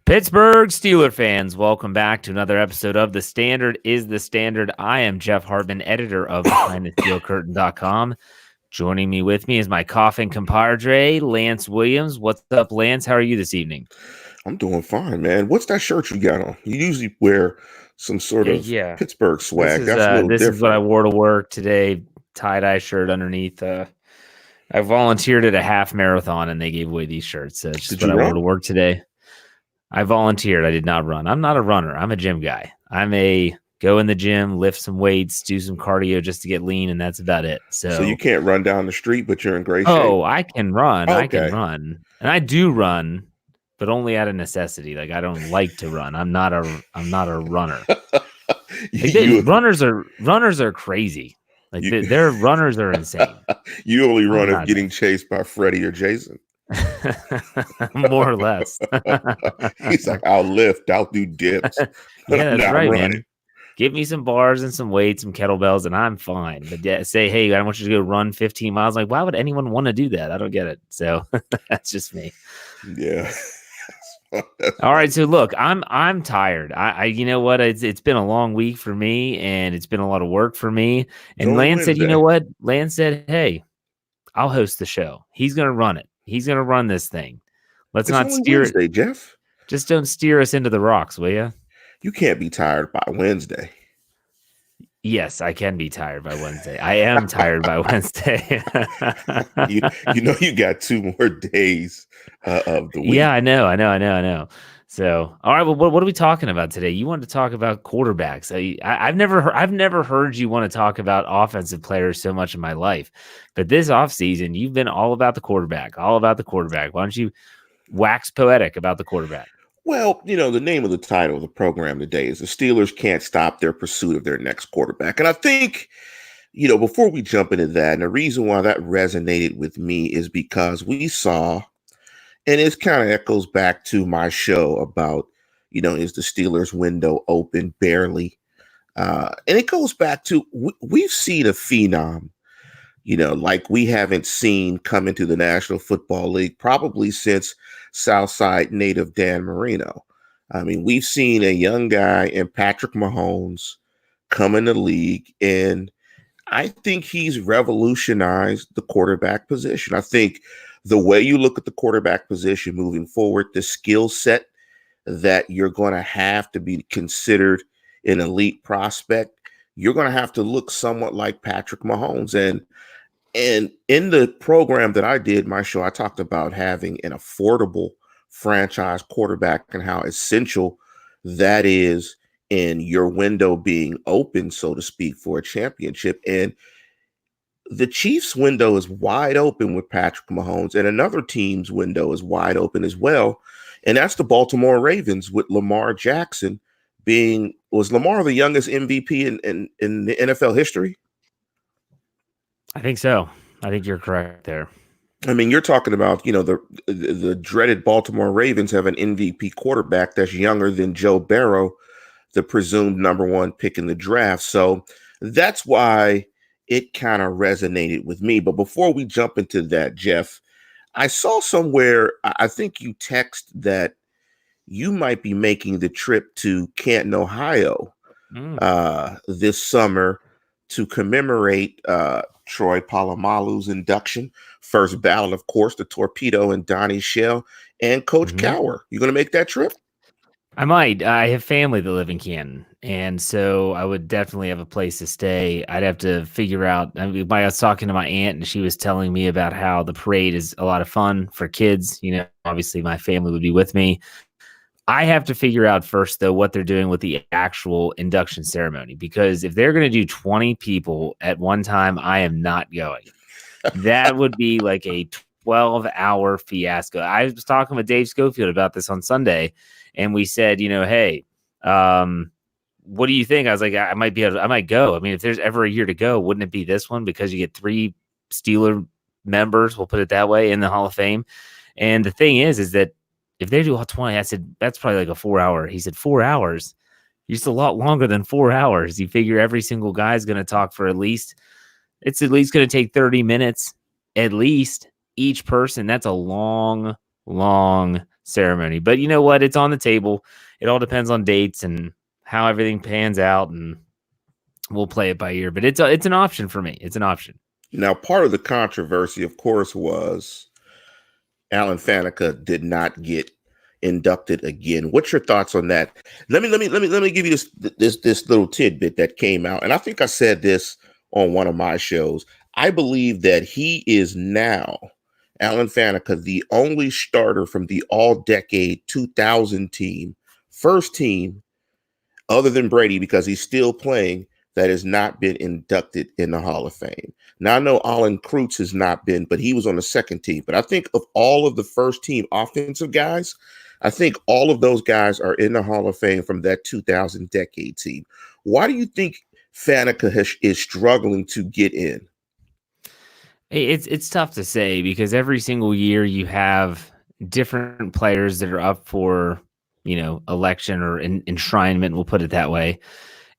Pittsburgh Steelers fans, welcome back to another episode of The Standard is the Standard. I am Jeff Hartman, editor of BehindTheSteelCurtain.com. Joining me with me is my coughing compadre, Lance Williams. What's up, Lance? How are you this evening? I'm doing fine, man. What's that shirt you got on? You usually wear some sort of Pittsburgh swag. That's a little different. This is what I wore to work today, tie-dye shirt underneath. I volunteered at a half marathon, and they gave away these shirts. So it's just what I wore to work today. I volunteered. I did not run. I'm not a runner. I'm a gym guy. I'm a go in the gym, lift some weights, do some cardio just to get lean, and that's about it. So you can't run down the street, but you're in great shape? Oh, I can run. Okay. I can run. And I do run, but only out of necessity. Like, I don't like to run. I'm not a runner. Runners are crazy. Like, their runners are insane. You only run if getting chased by Freddie or Jason. More or less. He's like, I'll lift, I'll do dips. Yeah, that's right, man. Give me some bars and some weights, some kettlebells, and I'm fine. But say, hey, I want you to go run 15 miles. Like, why would anyone want to do that? I don't get it. So that's just me. Yeah. All right. So look, I'm tired. I you know what? It's been a long week for me, and it's been a lot of work for me. And Lance said, you know what? Lance said, hey, I'll host the show. He's gonna run it. He's going to run this thing. Let's not steer Wednesday, Jeff. Just don't steer us into the rocks, will you? You can't be tired by Wednesday. Yes, I can be tired by Wednesday. I am tired by Wednesday. you got 2 more days of the week. Yeah, I know. So, all right. Well, what are we talking about today? You wanted to talk about quarterbacks. I've never heard you want to talk about offensive players so much in my life. But this offseason, you've been all about the quarterback. Why don't you wax poetic about the quarterback? Well, the name of the title of the program today is The Steelers Can't Stop Their Pursuit of Their Next Quarterback. And I think, before we jump into that, and the reason why that resonated with me is because we saw, and it kind of echoes back to my show about, is the Steelers window open? Barely. And it goes back to, we've seen a phenom, like we haven't seen come into the National Football League probably since Southside native Dan Marino. I mean, we've seen a young guy in Patrick Mahomes come in the league, and I think he's revolutionized the quarterback position. I think the way you look at the quarterback position moving forward, the skill set that you're going to have to be considered an elite prospect, you're going to have to look somewhat like Patrick Mahomes. And in the program that I did, my show, I talked about having an affordable franchise quarterback and how essential that is in your window being open, so to speak, for a championship. And the Chiefs' window is wide open with Patrick Mahomes, and another team's window is wide open as well. And that's the Baltimore Ravens with Lamar Jackson was Lamar the youngest MVP in the NFL history? I think so. I think you're correct there. I mean, you're talking about, the dreaded Baltimore Ravens have an MVP quarterback that's younger than Joe Burrow, the presumed number 1 pick in the draft. So that's why it kind of resonated with me. But before we jump into that, Jeff, I saw somewhere, I think you text that you might be making the trip to Canton, Ohio this summer to commemorate Troy Polamalu's induction. First ballot, of course, the Torpedo and Donnie Shell and Coach Cowher. You going to make that trip? I might. I have family that live in Canton, and so I would definitely have a place to stay. I'd have to figure out. I was talking to my aunt, and she was telling me about how the parade is a lot of fun for kids. Obviously my family would be with me. I have to figure out first, though, what they're doing with the actual induction ceremony, because if they're going to do 20 people at one time, I am not going. That would be like a 12-hour fiasco. I was talking with Dave Schofield about this on Sunday, and we said, hey, what do you think? I was like, I might go. I mean, if there's ever a year to go, wouldn't it be this one? Because you get 3 Steeler members, we'll put it that way, in the Hall of Fame. And the thing is that if they do all 20, I said, that's probably like a 4-hour. He said, 4 hours? It's a lot longer than 4 hours. You figure every single guy is going to talk for it's at least going to take 30 minutes, at least, each person. That's a long ceremony. But you know what? It's on the table. It all depends on dates and how everything pans out, and we'll play it by ear. But it's an option for me. It's an option. Now, part of the controversy, of course, was Alan Faneca did not get inducted again. What's your thoughts on that? Let me give you this little tidbit that came out, and I think I said this on one of my shows. I believe that he is now, Alan Faneca, the only starter from the All-Decade 2000 team, first team, other than Brady, because he's still playing, that has not been inducted in the Hall of Fame. Now, I know Alan Kreutz has not been, but he was on the second team. But I think of all of the first team offensive guys, I think all of those guys are in the Hall of Fame from that 2000 decade team. Why do you think Faneca is struggling to get in? It's tough to say because every single year you have different players that are up for, election or enshrinement, we'll put it that way.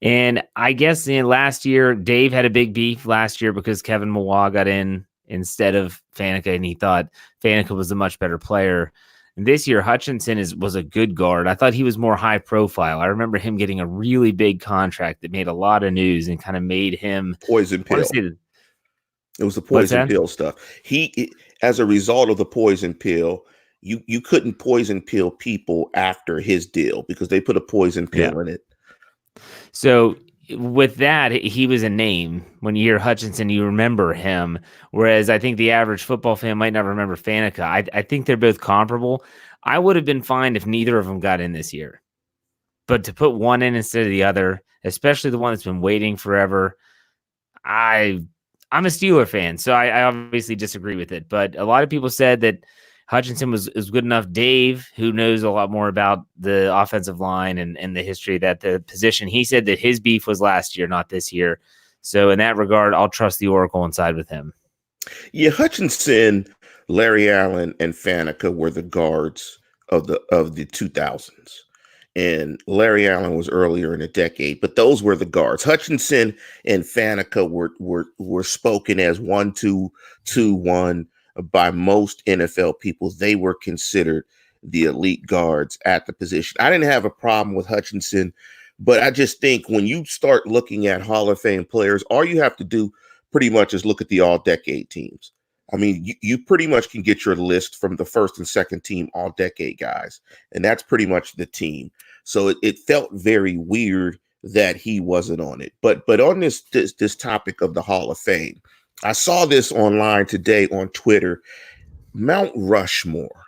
And I guess last year, Dave had a big beef last year because Kevin Mawa got in instead of Faneca, and he thought Faneca was a much better player. And this year, Hutchinson was a good guard. I thought he was more high profile. I remember him getting a really big contract that made a lot of news and kind of made him poison pill. It was the poison pill stuff. As a result of the poison pill, you couldn't poison pill people after his deal because they put a poison pill in it. So with that, he was a name. When you hear Hutchinson, you remember him. Whereas I think the average football fan might not remember Faneca. I think they're both comparable. I would have been fine if neither of them got in this year. But to put one in instead of the other, especially the one that's been waiting forever, I'm a Steeler fan, so I obviously disagree with it. But a lot of people said that Hutchinson was good enough. Dave, who knows a lot more about the offensive line and the history of the position, he said that his beef was last year, not this year. So in that regard, I'll trust the Oracle and side with him. Yeah, Hutchinson, Larry Allen, and Faneca were the guards of the 2000s. And Larry Allen was earlier in the decade, but those were the guards. Hutchinson and Faneca were spoken as 1-2-2-1 by most NFL people. They were considered the elite guards at the position. I didn't have a problem with Hutchinson, but I just think when you start looking at Hall of Fame players, all you have to do pretty much is look at the all-decade teams. I mean, you pretty much can get your list from the first and second team all-decade guys, and that's pretty much the team. So it felt very weird that he wasn't on it. But on this topic of the Hall of Fame, I saw this online today on Twitter. Mount Rushmore.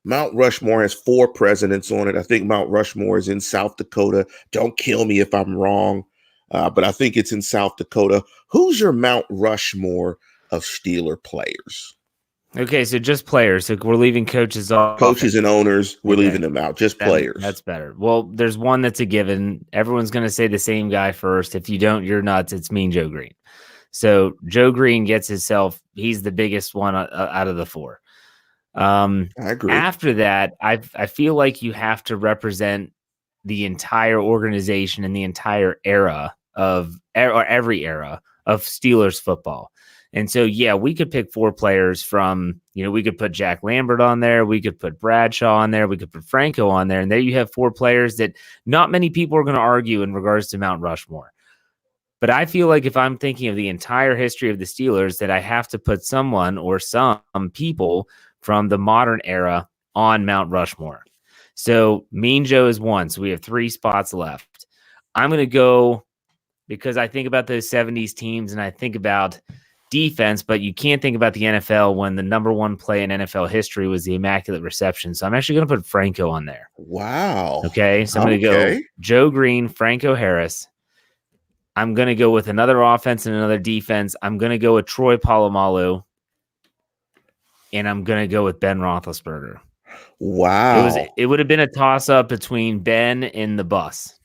Mount Rushmore has 4 presidents on it. I think Mount Rushmore is in South Dakota. Don't kill me if I'm wrong, but I think it's in South Dakota. Who's your Mount Rushmore of Steeler players? Okay, so just players. So we're leaving coaches off. Coaches and owners, we're leaving them out. Just players. That's better. Well, there's one that's a given. Everyone's going to say the same guy first. If you don't, you're nuts. It's Mean Joe Green. So Joe Green gets himself. He's the biggest one out of the 4. I agree. After that, I feel like you have to represent the entire organization and the entire era or every era of Steelers football. And so, yeah, we could pick 4 players from, we could put Jack Lambert on there. We could put Bradshaw on there. We could put Franco on there. And there you have 4 players that not many people are going to argue in regards to Mount Rushmore. But I feel like if I'm thinking of the entire history of the Steelers, that I have to put someone or some people from the modern era on Mount Rushmore. So Mean Joe is 1. So we have 3 spots left. I'm going to go because I think about those 70s teams and I think about defense, but you can't think about the NFL when the number 1 play in NFL history was the Immaculate Reception. So I'm actually going to put Franco on there. Wow. Okay. So I'm going to go Joe Green, Franco Harris. I'm going to go with another offense and another defense. I'm going to go with Troy Polamalu. And I'm going to go with Ben Roethlisberger. Wow. It would have been a toss-up between Ben and the bus.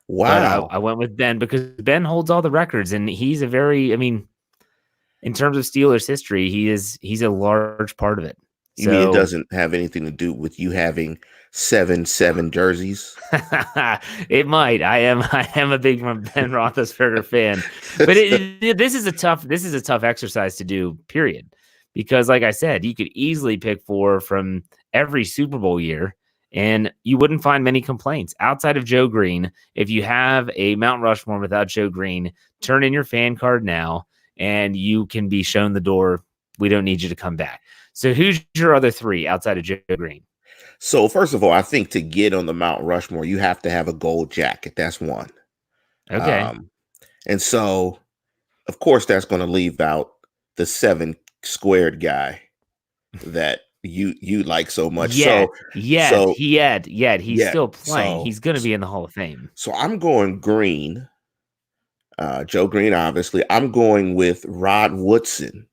Wow. But I went with Ben because Ben holds all the records, and he's in terms of Steelers history, he's a large part of it. You mean it doesn't have anything to do with you having 7 jerseys? It might. I am a big Ben Roethlisberger fan, but this is a tough exercise to do. Period. Because, like I said, you could easily pick 4 from every Super Bowl year, and you wouldn't find many complaints outside of Joe Green. If you have a Mount Rushmore without Joe Green, turn in your fan card now, and you can be shown the door. We don't need you to come back. So who's your other three outside of Joe Green? So first of all, I think to get on the Mount Rushmore, you have to have a gold jacket. That's one. Okay. And so, of course, that's going to leave out the 7 squared guy that you like so much. He's still playing. He's going to be in the Hall of Fame. So I'm going Green. Joe Green, obviously. I'm going with Rod Woodson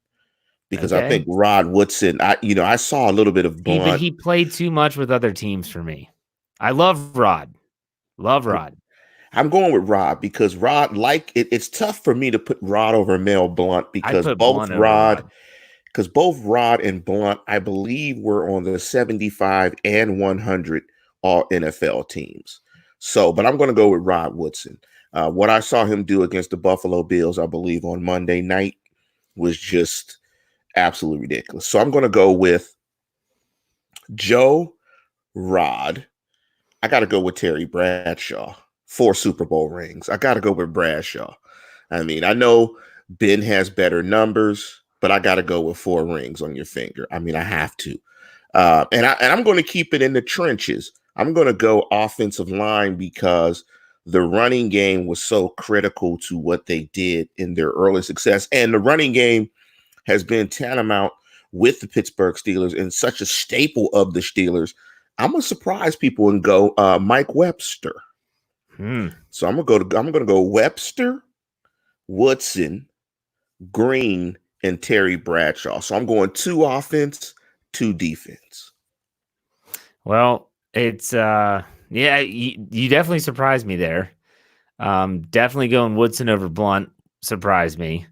because I think Rod Woodson, I saw a little bit of Blunt. But he played too much with other teams for me. I love Rod. I'm going with Rod because Rod, it's tough for me to put Rod over Mel Blunt because both Rod and Blunt, I believe, were on the 75 and 100 all NFL teams. So, but I'm going to go with Rod Woodson. What I saw him do against the Buffalo Bills, I believe, on Monday night was just absolutely ridiculous. So I'm going to go with Joe, Rod. I got to go with Terry Bradshaw. 4 Super Bowl rings. I got to go with Bradshaw. I mean, I know Ben has better numbers, but I got to go with 4 rings on your finger. I mean, I have to. And I'm going to keep it in the trenches. I'm going to go offensive line because the running game was so critical to what they did in their early success. And the running game has been tantamount with the Pittsburgh Steelers and such a staple of the Steelers. I'm going to surprise people and go Mike Webster. So I'm going to go Webster, Woodson, Green, and Terry Bradshaw. So I'm going 2 offense, 2 defense. Well, it's you definitely surprised me there. Definitely going Woodson over Blunt surprised me.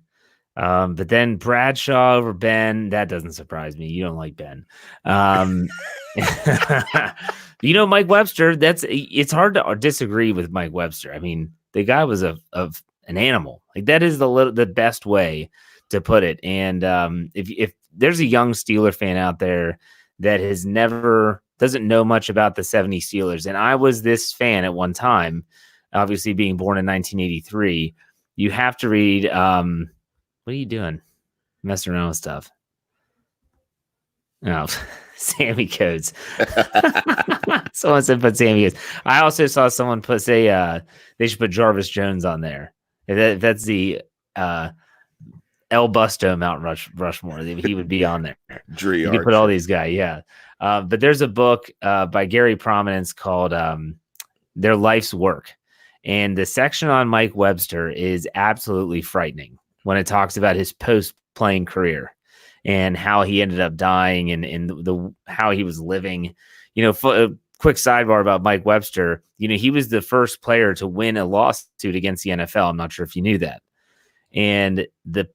But then Bradshaw over Ben, that doesn't surprise me. You don't like Ben. Mike Webster, it's hard to disagree with Mike Webster. I mean, the guy was of an animal. Like that is the best way to put it. And if there's a young Steeler fan out there that doesn't know much about the 70 Steelers, and I was this fan at one time, obviously being born in 1983, you have to read. What are you doing? Messing around with stuff. Oh, Sammy Codes. Someone said put Sammy Codes. I also saw someone they should put Jarvis Jones on there. That's the El Busto Mount Rushmore. He would be on there. You could put all these guys, yeah. But there's a book by Gary Prominence called Their Life's Work. And the section on Mike Webster is absolutely frightening when it talks about his post-playing career and how he ended up dying and how he was living. A quick sidebar about Mike Webster. He was the first player to win a lawsuit against the NFL. I'm not sure if you knew that. And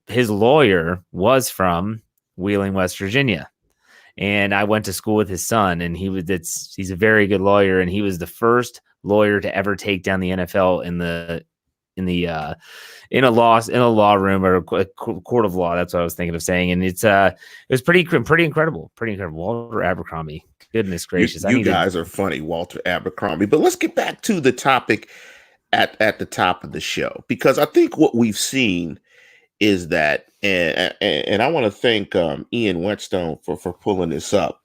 his lawyer was from Wheeling, West Virginia. And I went to school with his son, and he's a very good lawyer, and he was the first lawyer to ever take down the NFL in a law room or a court of law. That's what I was thinking of saying. And it was pretty incredible. Walter Abercrombie. Goodness gracious. You guys are funny, Walter Abercrombie. But let's get back to the topic at the top of the show, because I think what we've seen is that, and I want to thank Ian Whetstone for pulling this up.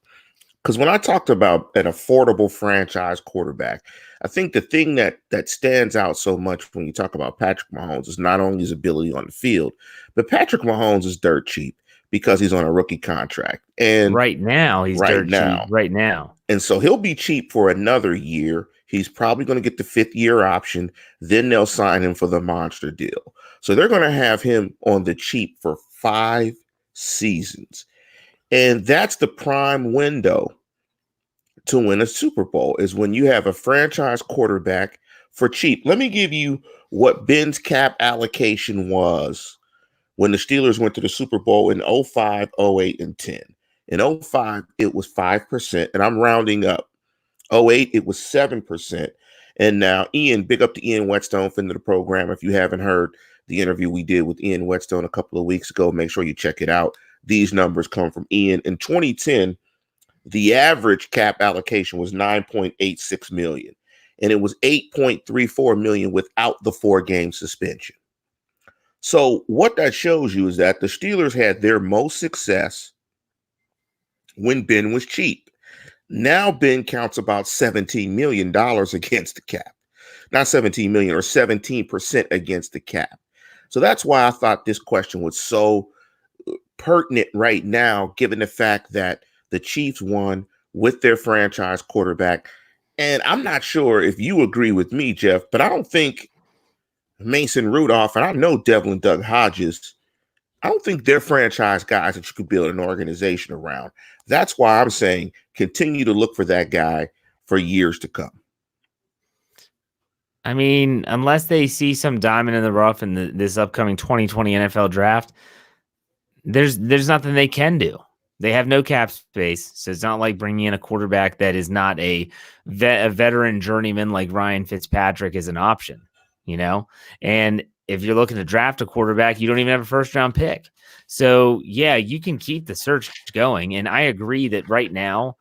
Because when I talked about an affordable franchise quarterback, I think the thing that stands out so much when you talk about Patrick Mahomes is not only his ability on the field, but Patrick Mahomes is dirt cheap because he's on a rookie contract. And right now, he's dirt cheap. Right now. And so he'll be cheap for another year. He's probably going to get the 5th year option. Then they'll sign him for the monster deal. So they're going to have him on the cheap for 5 seasons. And that's the prime window to win a Super Bowl, is when you have a franchise quarterback for cheap. Let me give you what Ben's cap allocation was when the Steelers went to the Super Bowl in 05, 08, and 10. In 05, it was 5%, and I'm rounding up. 08, it was 7%. And now, Ian, big up to Ian Whetstone, friend of the program. If you haven't heard the interview we did with Ian Whetstone a couple of weeks ago, make sure you check it out. These numbers come from Ian. In 2010, The average cap allocation was 9.86 million, and it was 8.34 million without the 4-game suspension. So what that shows you is that the Steelers had their most success when Ben was cheap. Now Ben counts about $17 million against the cap. Not 17 million, or 17% against the cap. So that's why I thought this question was so pertinent right now, given the fact that the Chiefs won with their franchise quarterback. And I'm not sure if you agree with me, Jeff, but I don't think Mason Rudolph, and I know Devlin Doug Hodges, I don't think they're franchise guys that you could build an organization around. That's why I'm saying continue to look for that guy for years to come. I mean, unless they see some diamond in the rough in this upcoming 2020 NFL draft, there's nothing they can do. They have no cap space, so it's not like bringing in a quarterback that is not a veteran journeyman like Ryan Fitzpatrick is an option, you know? And if you're looking to draft a quarterback, you don't even have a first-round pick. So, yeah, you can keep the search going, and I agree that right now,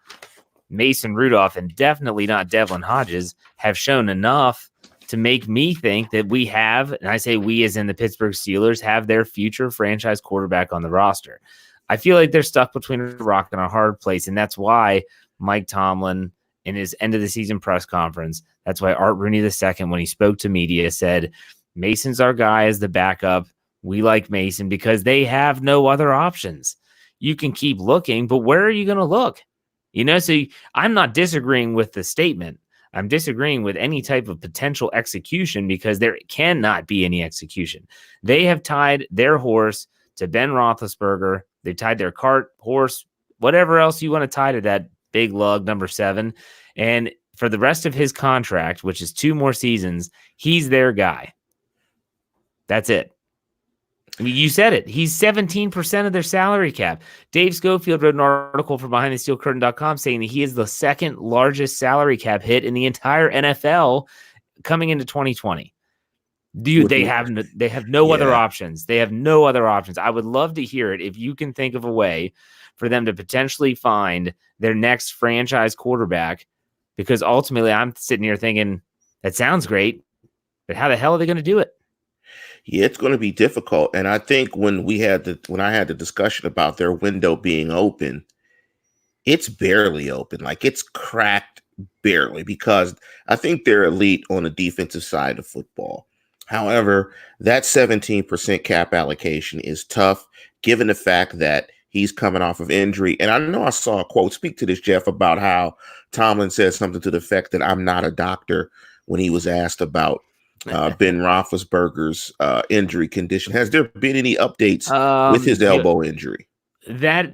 Mason Rudolph and definitely not Devlin Hodges have shown enough to make me think that we have, and I say we as in the Pittsburgh Steelers, have their future franchise quarterback on the roster. I feel like they're stuck between a rock and a hard place, and that's why Mike Tomlin, in his end-of-the-season press conference, that's why Art Rooney II, when he spoke to media, said, Mason's our guy as the backup. We like Mason because they have no other options. You can keep looking, but where are you going to look? You know, so I'm not disagreeing with the statement. I'm disagreeing with any type of potential execution because there cannot be any execution. They have tied their horse to Ben Roethlisberger. They tied their cart, horse, whatever else you want to tie to that big lug, number 7. And for the rest of his contract, which is 2 more seasons, he's their guy. That's it. I mean, you said it. He's 17% of their salary cap. Dave Schofield wrote an article for BehindTheSteelCurtain.com saying that he is the second largest salary cap hit in the entire NFL coming into 2020. They have no other options. They have no other options. I would love to hear it if you can think of a way for them to potentially find their next franchise quarterback, because ultimately I'm sitting here thinking that sounds great, but how the hell are they going to do it? Yeah, it's going to be difficult. And I think when I had the discussion about their window being open, it's barely open. Like, it's cracked barely, because I think they're elite on the defensive side of football. However, that 17% cap allocation is tough given the fact that he's coming off of injury. And I know I saw a quote, speak to this, Jeff, about how Tomlin said something to the effect that I'm not a doctor when he was asked about Ben Roethlisberger's injury condition. Has there been any updates with his elbow injury? That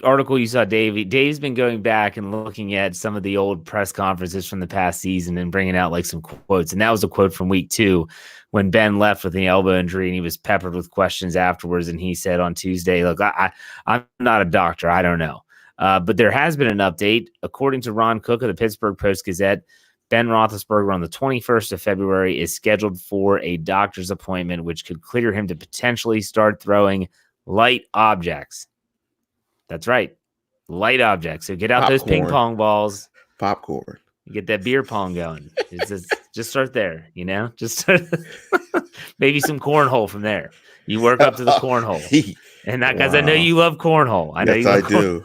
article you saw, Dave's been going back and looking at some of the old press conferences from the past season and bringing out like some quotes. And that was a quote from week 2 when Ben left with the elbow injury, and he was peppered with questions afterwards. And he said on Tuesday, look, I'm not a doctor. I don't know. But there has been an update. According to Ron Cook of the Pittsburgh Post-Gazette, Ben Roethlisberger on the 21st of February is scheduled for a doctor's appointment, which could clear him to potentially start throwing light objects. That's right. Light objects. So get out those ping pong balls. Popcorn. Get that beer pong going. Just start there, you know? Just start maybe some cornhole from there. You work up to the cornhole. And that, because I know you love cornhole. I do.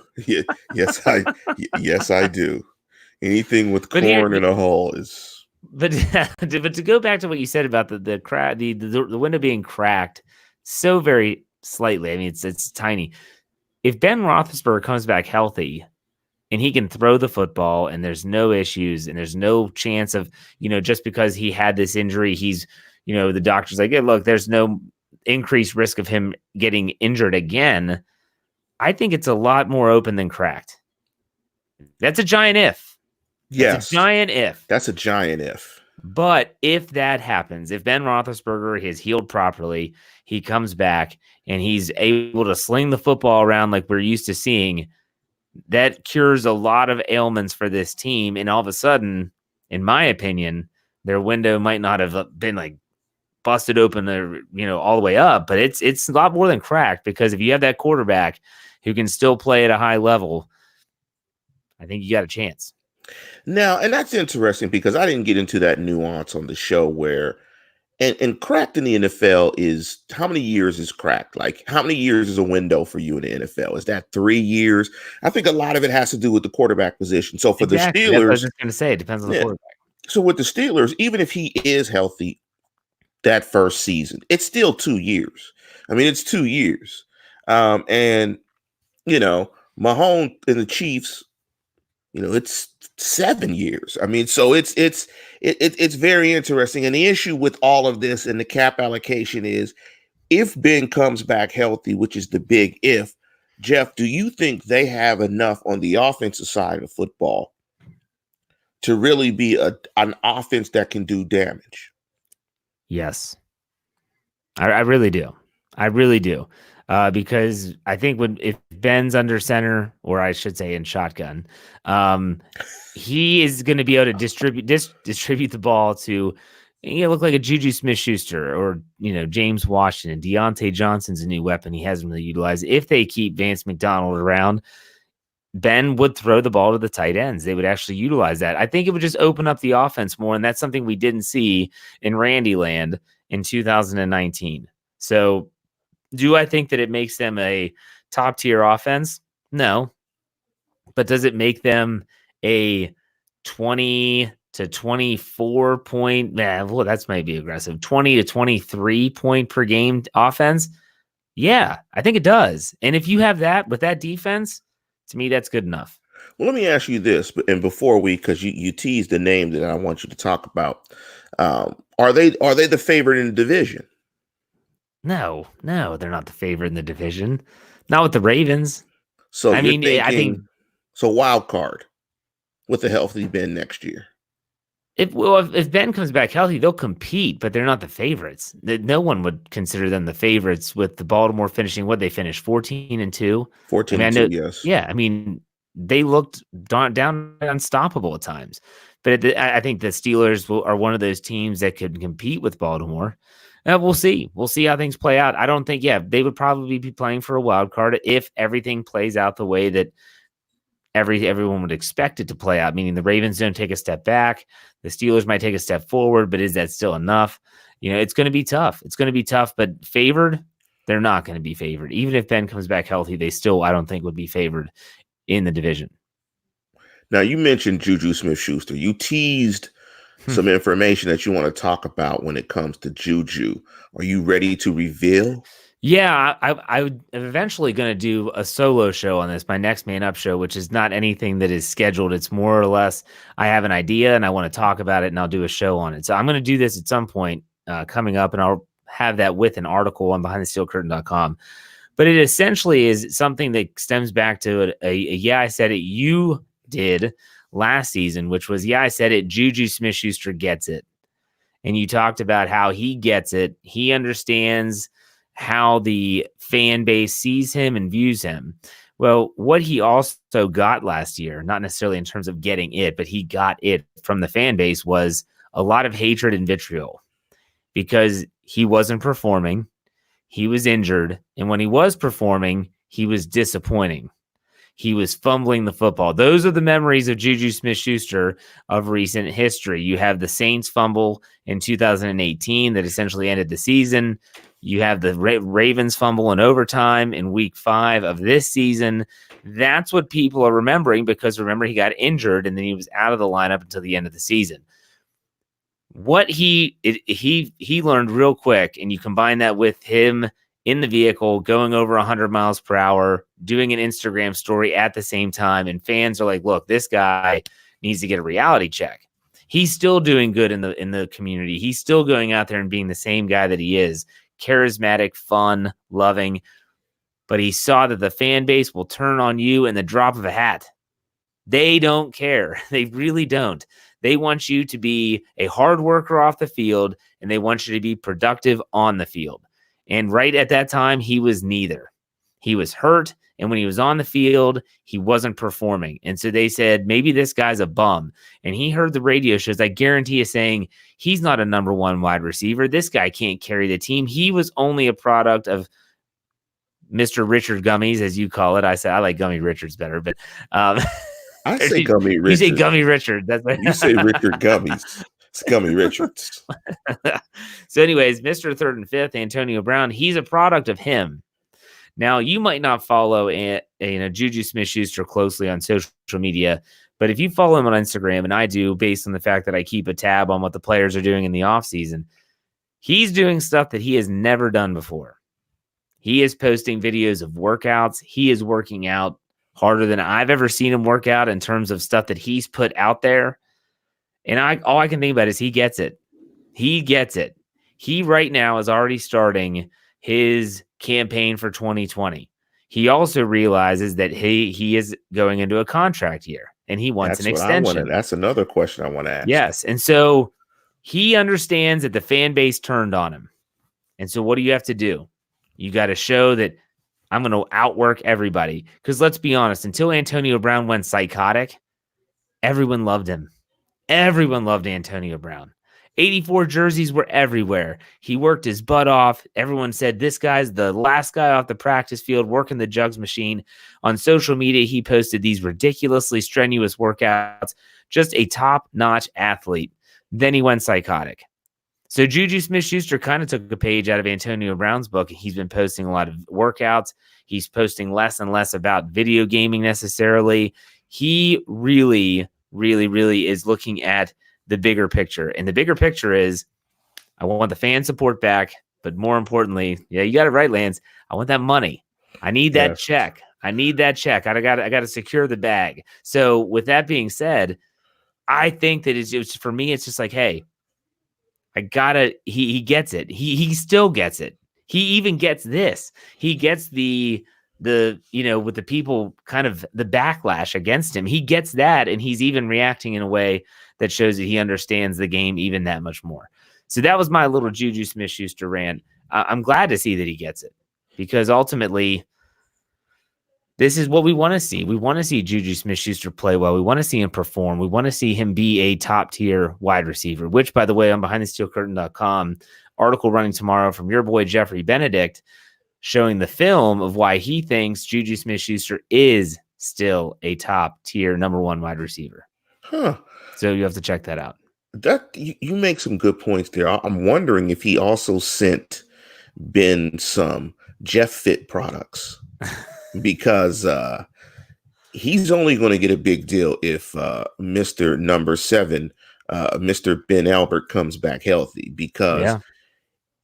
Yes, I do. Anything with corn in a hole is. But to go back to what you said about the window being cracked so very slightly. I mean, it's tiny. If Ben Roethlisberger comes back healthy and he can throw the football and there's no issues and there's no chance of, just because he had this injury, he's, the doctor's like, hey, look, there's no increased risk of him getting injured again. I think it's a lot more open than cracked. That's a giant if. Yes. That's a giant if. That's a giant if. But if that happens, if Ben Roethlisberger is healed properly, he comes back and he's able to sling the football around like we're used to seeing, that cures a lot of ailments for this team. And all of a sudden, in my opinion, their window might not have been like busted open or, all the way up, but it's a lot more than cracked, because if you have that quarterback who can still play at a high level, I think you got a chance. Now, and that's interesting because I didn't get into that nuance on the show where and cracked in the NFL is how many years is cracked? Like how many years is a window for you in the NFL? Is that 3 years? I think a lot of it has to do with the quarterback position. So for the Exactly. That's what I was Steelers, just going to say. It depends on the yeah. quarterback. So with the Steelers, even if he is healthy that first season, it's still 2 years. I mean, it's 2 years. And Mahomes and the Chiefs, it's 7 years. I mean, so it's very interesting. And the issue with all of this and the cap allocation is if Ben comes back healthy, which is the big if, Jeff, do you think they have enough on the offensive side of football to really be an offense that can do damage? Yes. I really do. I really do. Because I think if Ben's under center, or I should say in shotgun, he is going to be able to distribute the ball to look like a Juju Smith-Schuster or James Washington. Deontay Johnson's a new weapon he hasn't really utilized. If they keep Vance McDonald around, Ben would throw the ball to the tight ends. They would actually utilize that. I think it would just open up the offense more, and that's something we didn't see in Randy Land in 2019. So do I think that it makes them a top-tier offense? No. But does it make them a 20 to 24 point, well, that's maybe aggressive, 20 to 23 point per game offense? Yeah, I think it does. And if you have that with that defense, to me, that's good enough. Well, let me ask you this, and before because you teased the name that I want you to talk about, are they the favorite in the division? No, they're not the favorite in the division. Not with the Ravens. So I think so wild card with a healthy Ben next year. If Ben comes back healthy, they'll compete, but they're not the favorites. No one would consider them the favorites with the Baltimore finishing what they finished 14-2. 14-2, yes. Yeah, I mean, they looked down unstoppable at times. But I think the Steelers are one of those teams that could compete with Baltimore. We'll see. We'll see how things play out. I don't think, they would probably be playing for a wild card if everything plays out the way that everyone would expect it to play out, meaning the Ravens don't take a step back. The Steelers might take a step forward, but is that still enough? It's going to be tough. It's going to be tough, but favored, they're not going to be favored. Even if Ben comes back healthy, they still, I don't think, would be favored in the division. Now, you mentioned Juju Smith-Schuster. You teased some information that you want to talk about when it comes to Juju. Are you ready to reveal? Yeah, I'm eventually going to do a solo show on this, my Next Man Up show, which is not anything that is scheduled. It's more or less I have an idea and I want to talk about it and I'll do a show on it. So I'm going to do this at some point coming up, and I'll have that with an article on BehindTheSteelCurtain.com. But it essentially is something that stems back to a I said it you did last season, which was I said it, Juju Smith-Schuster gets it. And you talked about how he gets it. He understands how the fan base sees him and views him. Well, what he also got last year, not necessarily in terms of getting it, but he got it from the fan base, was a lot of hatred and vitriol because he wasn't performing. He was injured. And when he was performing, he was disappointing. He was fumbling the football. Those are the memories of Juju Smith-Schuster of recent history. You have the Saints fumble in 2018 that essentially ended the season. You have the Ravens fumble in overtime in week 5 of this season. That's what people are remembering because, remember, he got injured and then he was out of the lineup until the end of the season. What he learned real quick, and you combine that with him in the vehicle going over 100 miles per hour, doing an Instagram story at the same time, and fans are like, look, this guy needs to get a reality check. He's still doing good in the community. He's still going out there and being the same guy that he is. Charismatic, fun, loving, but he saw that the fan base will turn on you in the drop of a hat. They don't care. They really don't. They want you to be a hard worker off the field, and they want you to be productive on the field. And right at that time, he was neither. He was hurt, and when he was on the field, he wasn't performing. And so they said, maybe this guy's a bum. And he heard the radio shows, I guarantee you, saying, he's not a number one wide receiver. This guy can't carry the team. He was only a product of Mr. Richard Gummies, as you call it. I say I like Gummy Richards better, but I say Gummy You say Richard. Gummy Richard. That's You say Richard Gummies. It's Gummy Richards. So, anyways, Mr. Third and Fifth, Antonio Brown, he's a product of him. Now, you might not follow Juju Smith-Schuster closely on social media, but if you follow him on Instagram, and I do based on the fact that I keep a tab on what the players are doing in the offseason, he's doing stuff that he has never done before. He is posting videos of workouts. He is working out harder than I've ever seen him work out in terms of stuff that he's put out there. And all I can think about is he gets it. He gets it. He right now is already starting his campaign for 2020. He also realizes that he is going into a contract year and he wants an extension. That's another question I want to ask. Yes. And so he understands that the fan base turned on him. And so what do you have to do? You got to show that I'm going to outwork everybody. Because let's be honest, until Antonio Brown went psychotic, everyone loved him. Everyone loved Antonio Brown. 84 jerseys were everywhere. He worked his butt off. Everyone said this guy's the last guy off the practice field working the jugs machine. On social media, he posted these ridiculously strenuous workouts. Just a top-notch athlete. Then he went psychotic. So Juju Smith-Schuster kind of took a page out of Antonio Brown's book. He's been posting a lot of workouts. He's posting less and less about video gaming necessarily. He really is looking at the bigger picture. And the bigger picture is, I want the fan support back, but more importantly, yeah, you got it right, Lance. I want that money. I need that check. I need that check. I got to secure the bag. So with that being said, I think that it's for me, it's just like, hey, he gets it. He still gets it. He even gets this. He gets the with the people kind of the backlash against him. He gets that, and he's even reacting in a way that shows that he understands the game even that much more. So that was my little Juju Smith-Schuster rant. I'm glad to see that he gets it, because ultimately this is what we want to see. We want to see Juju Smith-Schuster play well. We want to see him perform. We want to see him be a top-tier wide receiver, which, by the way, on BehindTheSteelCurtain.com, article running tomorrow from your boy Jeffrey Benedict, showing the film of why he thinks Juju Smith-Schuster is still a top-tier number one wide receiver. Huh. So you have to check that out. That you make some good points there. I'm wondering if he also sent Ben some Jeff Fit products, because he's only going to get a big deal if Mr. Number 7, Mr. Ben Albert, comes back healthy. Because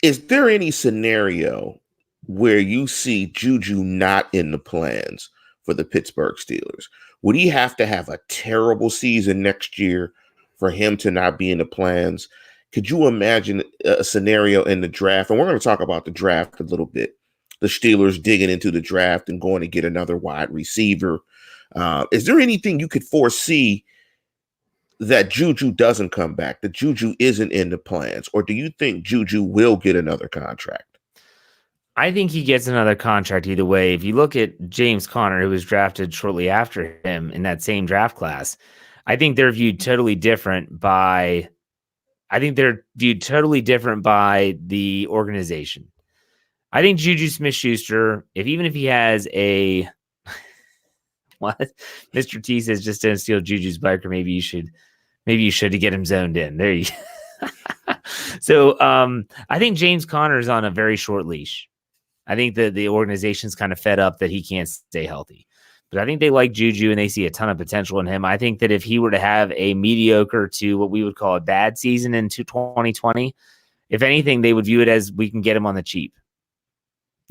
is there any scenario where you see Juju not in the plans for the Pittsburgh Steelers? Would he have to have a terrible season next year for him to not be in the plans? Could you imagine a scenario in the draft? And we're going to talk about the draft a little bit. The Steelers digging into the draft and going to get another wide receiver. Is there anything you could foresee that Juju doesn't come back, that Juju isn't in the plans? Or do you think Juju will get another contract? I think he gets another contract either way. If you look at James Conner, who was drafted shortly after him in that same draft class, I think they're viewed totally different by the organization. I think Juju Smith-Schuster, even if he has a what Mr. T says, just don't steal Juju's bike, or maybe you should to get him zoned in. There you So I think James Conner is on a very short leash. I think the organization's kind of fed up that he can't stay healthy. But I think they like Juju and they see a ton of potential in him. I think that if he were to have a mediocre to what we would call a bad season in 2020, if anything, they would view it as we can get him on the cheap.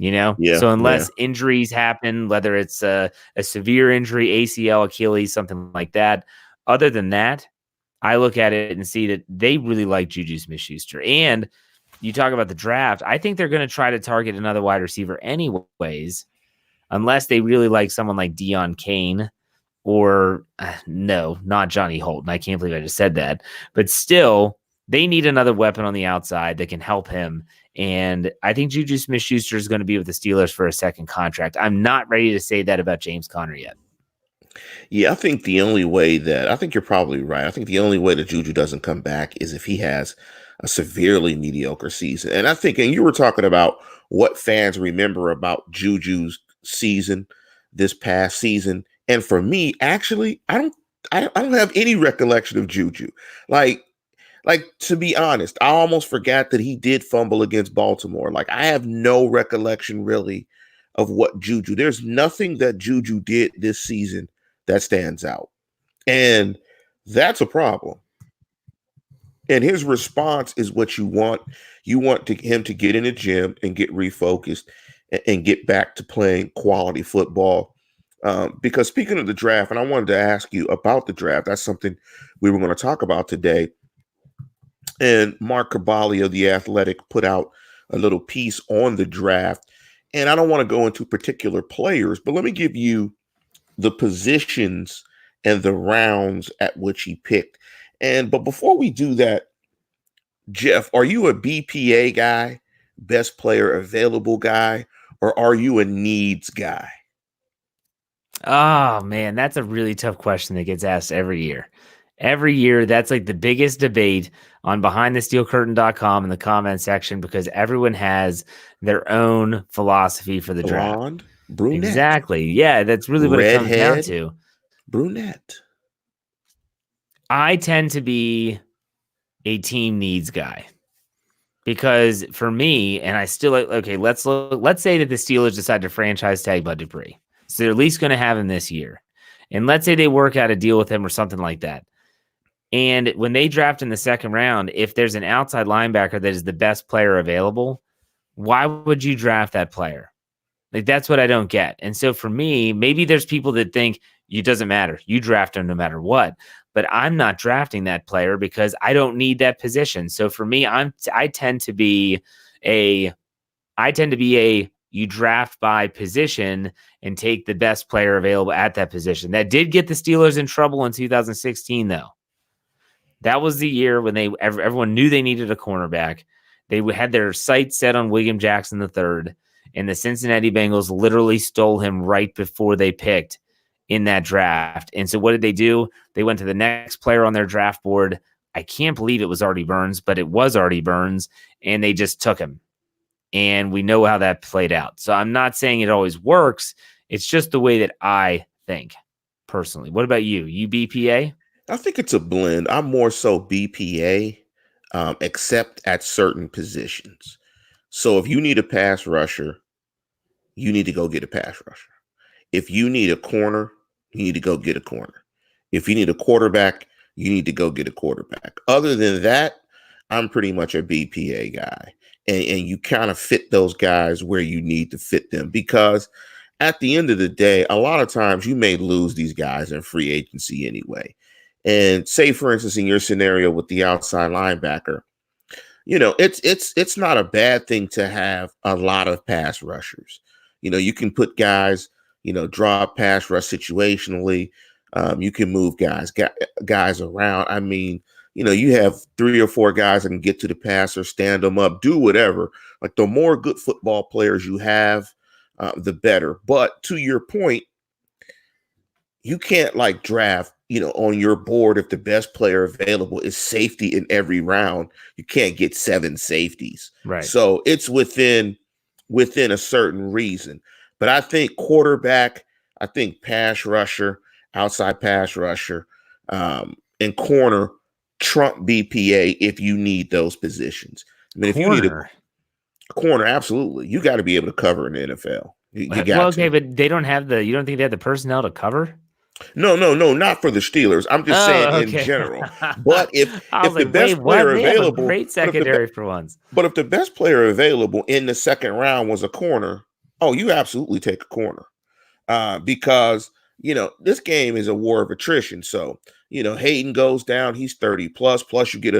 So unless injuries happen, whether it's a severe injury, ACL, Achilles, something like that, other than that, I look at it and see that they really like Juju Smith-Schuster. And you talk about the draft, I think they're going to try to target another wide receiver anyways, unless they really like someone like Deion Kane or no, not Johnny Holton. I can't believe I just said that. But still, they need another weapon on the outside that can help him. And I think Juju Smith-Schuster is going to be with the Steelers for a second contract. I'm not ready to say that about James Conner yet. Yeah, I think you're probably right. I think the only way that Juju doesn't come back is if he has a severely mediocre season. And I think, and you were talking about what fans remember about Juju's season this past season. And for me, actually, I don't have any recollection of Juju. Like, to be honest, I almost forgot that he did fumble against Baltimore. Like, I have no recollection really of what Juju. There's nothing that Juju did this season that stands out. And that's a problem. And his response is what you want. You want him to get in the gym and get refocused and get back to playing quality football. Because speaking of the draft, and I wanted to ask you about the draft, that's something we were going to talk about today. And Mark Cabali of The Athletic put out a little piece on the draft. And I don't want to go into particular players, but let me give you the positions and the rounds at which he picked. But before we do that, Jeff, are you a BPA guy, best player available guy, or are you a needs guy? Oh, man, that's a really tough question that gets asked every year. Every year, that's like the biggest debate on BehindTheSteelCurtain.com in the comment section because everyone has their own philosophy for the draft. Blonde, brunette. Exactly. Yeah, that's really what it comes down to. Brunette. I tend to be a team needs guy because for me, and I still okay. Let's say that the Steelers decide to franchise tag Bud Dupree, so they're at least going to have him this year, and let's say they work out a deal with him or something like that. And when they draft in the second round, if there's an outside linebacker that is the best player available, why would you draft that player? Like, that's what I don't get. And so for me, maybe there's people that think it doesn't matter. You draft him no matter what. But I'm not drafting that player because I don't need that position. So for me, I tend to be a you draft by position and take the best player available at that position. That did get the Steelers in trouble in 2016, though. That was the year when everyone knew they needed a cornerback. They had their sights set on William Jackson III, and the Cincinnati Bengals literally stole him right before they picked in that draft. And so what did they do? They went to the next player on their draft board. I can't believe it was Artie Burns, but it was Artie Burns, and they just took him. And we know how that played out. So I'm not saying it always works. It's just the way that I think personally. What about you? You BPA? I think it's a blend. I'm more so BPA, except at certain positions. So if you need a pass rusher, you need to go get a pass rusher. If you need a corner, you need to go get a corner. If you need a quarterback, you need to go get a quarterback. Other than that, I'm pretty much a BPA guy. And you kind of fit those guys where you need to fit them because at the end of the day, a lot of times you may lose these guys in free agency anyway. And say, for instance, in your scenario with the outside linebacker, it's not a bad thing to have a lot of pass rushers. You can put guys, drop pass rush situationally. You can move guys around. I mean, you have 3 or 4 guys that can get to the passer, stand them up, do whatever. Like the more good football players you have, the better. But to your point, you can't draft, on your board if the best player available is safety in every round. You can't get 7 safeties. Right. So it's within a certain reason. But I think quarterback, I think pass rusher, outside pass rusher, and corner trump BPA if you need those positions. I mean, if you need a corner, absolutely. You got to be able to cover in the NFL. You got okay, to. but they don't have you don't think they have the personnel to cover? No, not for the Steelers. I'm just saying in general. But if the best player available, great secondary for once. But if the best player available in the second round was a corner, you absolutely take a corner. Because this game is a war of attrition. So Hayden goes down, he's 30 plus you get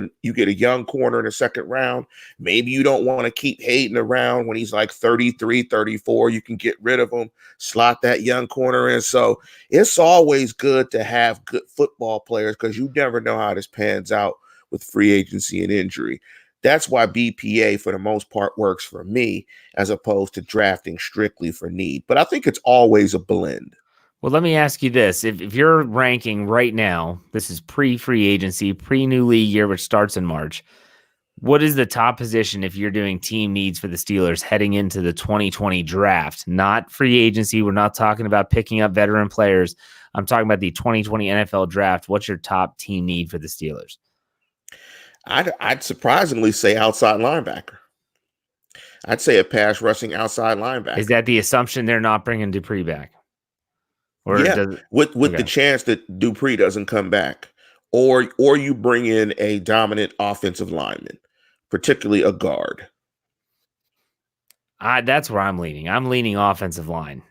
a young corner in the second round. Maybe you don't want to keep Hayden around when he's like 33, 34. You can get rid of him, slot that young corner in. So it's always good to have good football players because you never know how this pans out with free agency and injury. That's why BPA for the most part works for me as opposed to drafting strictly for need. But I think it's always a blend. Well, let me ask you this. If you're ranking right now, this is pre-free agency, pre-new league year, which starts in March, What is the top position if you're doing team needs for the Steelers heading into the 2020 draft? Not free agency. We're not talking about picking up veteran players. I'm talking about the 2020 NFL draft. What's your top team need for the Steelers? I'd surprisingly say outside linebacker. I'd say a pass rushing outside linebacker. Is that the assumption they're not bringing Dupree back? Or yeah, with okay. The chance that Dupree doesn't come back, or you bring in a dominant offensive lineman, particularly a guard. That's where I'm leaning. I'm leaning offensive line.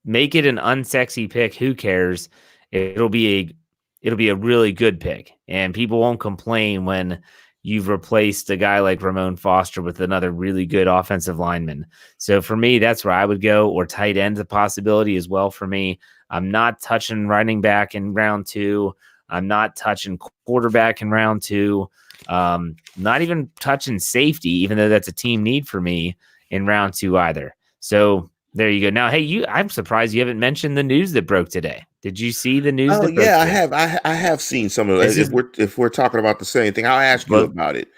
Make it an unsexy pick. Who cares? It'll be a really good pick, and people won't complain when you've replaced a guy like Ramon Foster with another really good offensive lineman. So for me, that's where I would go, or tight end, the possibility as well for me. I'm not touching running back in round 2. I'm not touching quarterback in round 2. Not even touching safety, even though that's a team need for me in round 2 either. So there you go. Now, hey, I'm surprised you haven't mentioned the news that broke today. Did you see the news? Oh, yeah, I have seen some of it. If we're talking about the same thing, I'll ask you about it.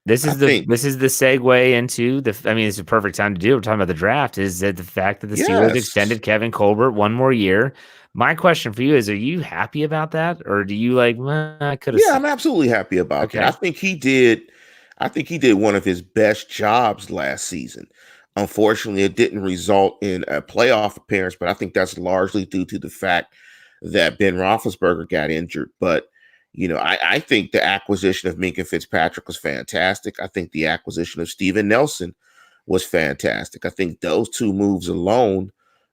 This is the segue into it's a perfect time to do it. We're talking about the draft. Is that the fact that the Steelers extended Kevin Colbert one more year? My question for you is: are you happy about that, or do you I could have? Yeah, I'm absolutely happy about it. I think he did one of his best jobs last season. Unfortunately, it didn't result in a playoff appearance, but I think that's largely due to the fact that Ben Roethlisberger got injured. But I think the acquisition of Minkah Fitzpatrick was fantastic. I think the acquisition of Steven Nelson was fantastic. I think those two moves alone,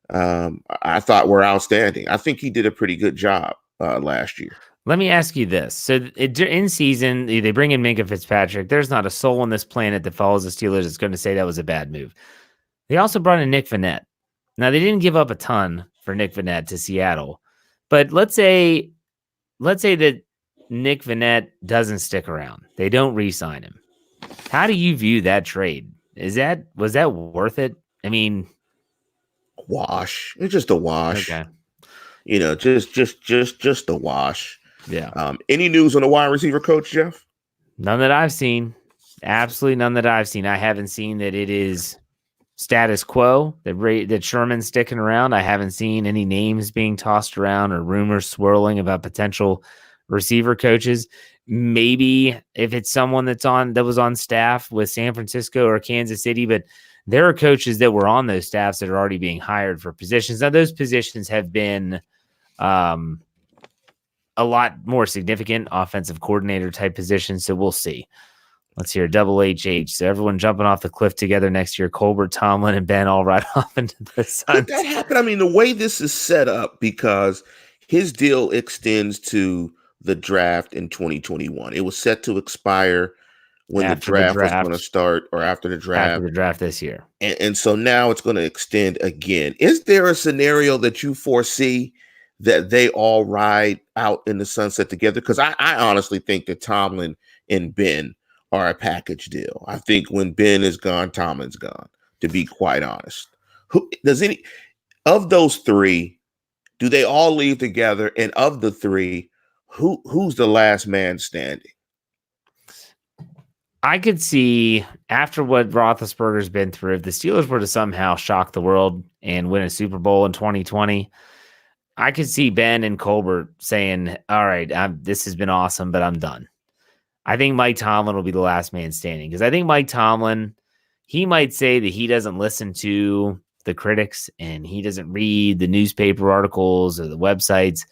I thought were outstanding. I think he did a pretty good job last year. Let me ask you this. So in season, they bring in Minkah Fitzpatrick. There's not a soul on this planet that follows the Steelers that's going to say that was a bad move. They also brought in Nick Vannett. Now, they didn't give up a ton for Nick Vannett to Seattle. But let's say that Nick Vannett doesn't stick around. They don't re-sign him. How do you view that trade? Was that worth it? I mean, wash. It's just a wash. Okay. Just a wash. Yeah. Any news on the wide receiver coach, Jeff? None that I've seen. Absolutely none that I've seen. I haven't seen that it is status quo, that Sherman's sticking around. I haven't seen any names being tossed around or rumors swirling about potential receiver coaches. Maybe if it's someone that was on staff with San Francisco or Kansas City, but there are coaches that were on those staffs that are already being hired for positions. Now, those positions have been a lot more significant offensive coordinator type positions. So we'll see. Let's hear double HH. So everyone jumping off the cliff together next year. Colbert, Tomlin, and Ben all right off into the sun. Could that happen? I mean, the way this is set up, because his deal extends to the draft in 2021. It was set to expire when the draft was going to start, or after the draft. After the draft this year. And so now it's going to extend again. Is there a scenario that you foresee that they all ride out in the sunset together? Because I honestly think that Tomlin and Ben are a package deal. I think when Ben is gone, Tomlin's gone, to be quite honest. Who does any of those three, do they all leave together? And of the three, who's the last man standing? I could see, after what Roethlisberger's been through, if the Steelers were to somehow shock the world and win a Super Bowl in 2020, I could see Ben and Colbert saying, all right, this has been awesome, but I'm done. I think Mike Tomlin will be the last man standing, because I think Mike Tomlin, he might say that he doesn't listen to the critics and he doesn't read the newspaper articles or the websites.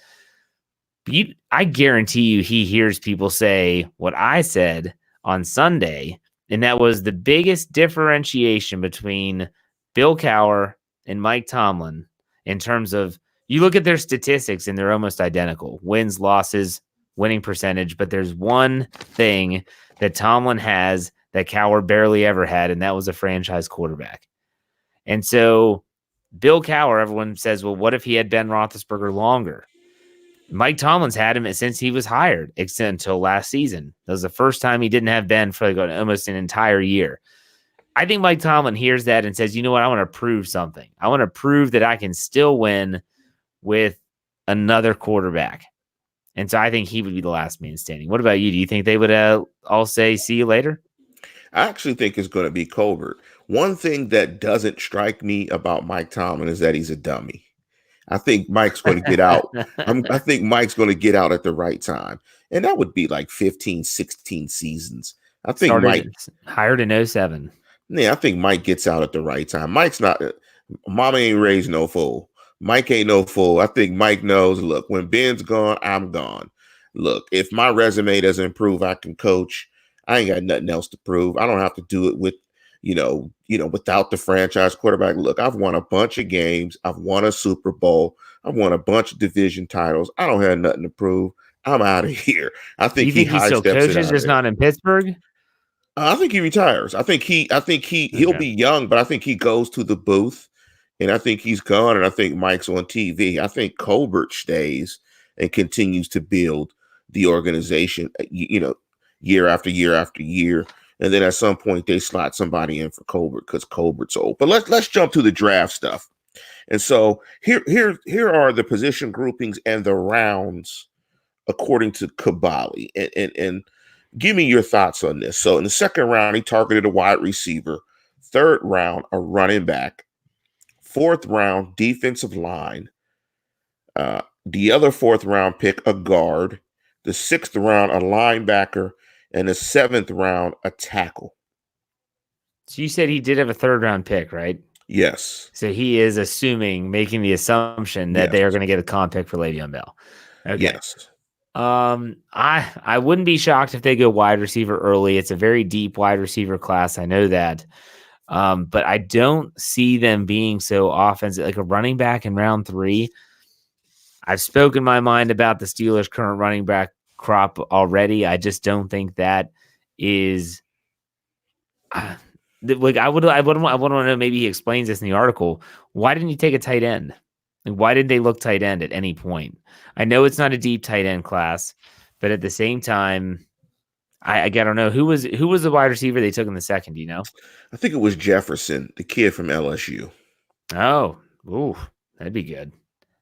I guarantee you he hears people say what I said on Sunday, and that was the biggest differentiation between Bill Cowher and Mike Tomlin in terms of, you look at their statistics and they're almost identical. Wins, losses, winning percentage. But there's one thing that Tomlin has that Cowher barely ever had, and that was a franchise quarterback. And so Bill Cowher, everyone says, well, what if he had Ben Roethlisberger longer? Mike Tomlin's had him since he was hired, except until last season. That was the first time he didn't have Ben for almost an entire year. I think Mike Tomlin hears that and says, you know what, I want to prove something. I want to prove that I can still win with another quarterback. And so I think he would be the last man standing. What about you? Do you think they would all say, see you later? I actually think it's going to be Colbert. One thing that doesn't strike me about Mike Tomlin is that he's a dummy. I think Mike's going to get out. I think Mike's going to get out at the right time. And that would be like 15, 16 seasons. I think Mike hired in 07. Yeah, I think Mike gets out at the right time. Mike's not Mama ain't raised no fool. Mike ain't no fool. I think Mike knows, look, when Ben's gone, I'm gone. Look, if my resume doesn't improve, I can coach. I ain't got nothing else to prove. I don't have to do it with, without the franchise quarterback. Look, I've won a bunch of games. I've won a Super Bowl. I've won a bunch of division titles. I don't have nothing to prove. I'm out of here. I think you think he still coaches, just not in Pittsburgh? I think he retires. He'll be young, but I think he goes to the booth, and I think he's gone, and I think Mike's on TV. I think Colbert stays and continues to build the organization, year after year after year. And then at some point they slot somebody in for Colbert because Colbert's old. But let's jump to the draft stuff. And so here are the position groupings and the rounds according to Kabali. And give me your thoughts on this. So in the second round, he targeted a wide receiver. Third round, a running back. Fourth round, defensive line. The other fourth round pick, a guard. The sixth round, a linebacker. And the seventh round, a tackle. So you said he did have a third round pick, right? Yes. So he is making the assumption that they are going to get a comp pick for Le'Veon Bell. Okay. Yes. I wouldn't be shocked if they go wide receiver early. It's a very deep wide receiver class. I know that. But I don't see them being so offensive, like a running back in round 3. I've spoken my mind about the Steelers' current running back crop already. I just don't think that is like I would want to know, maybe he explains this in the article. Why didn't you take a tight end? Like, why did they look tight end at any point? I know it's not a deep tight end class, but at the same time, I don't know who was the wide receiver they took in the second. Do you know? I think it was Jefferson, the kid from LSU. Oh, ooh, that'd be good.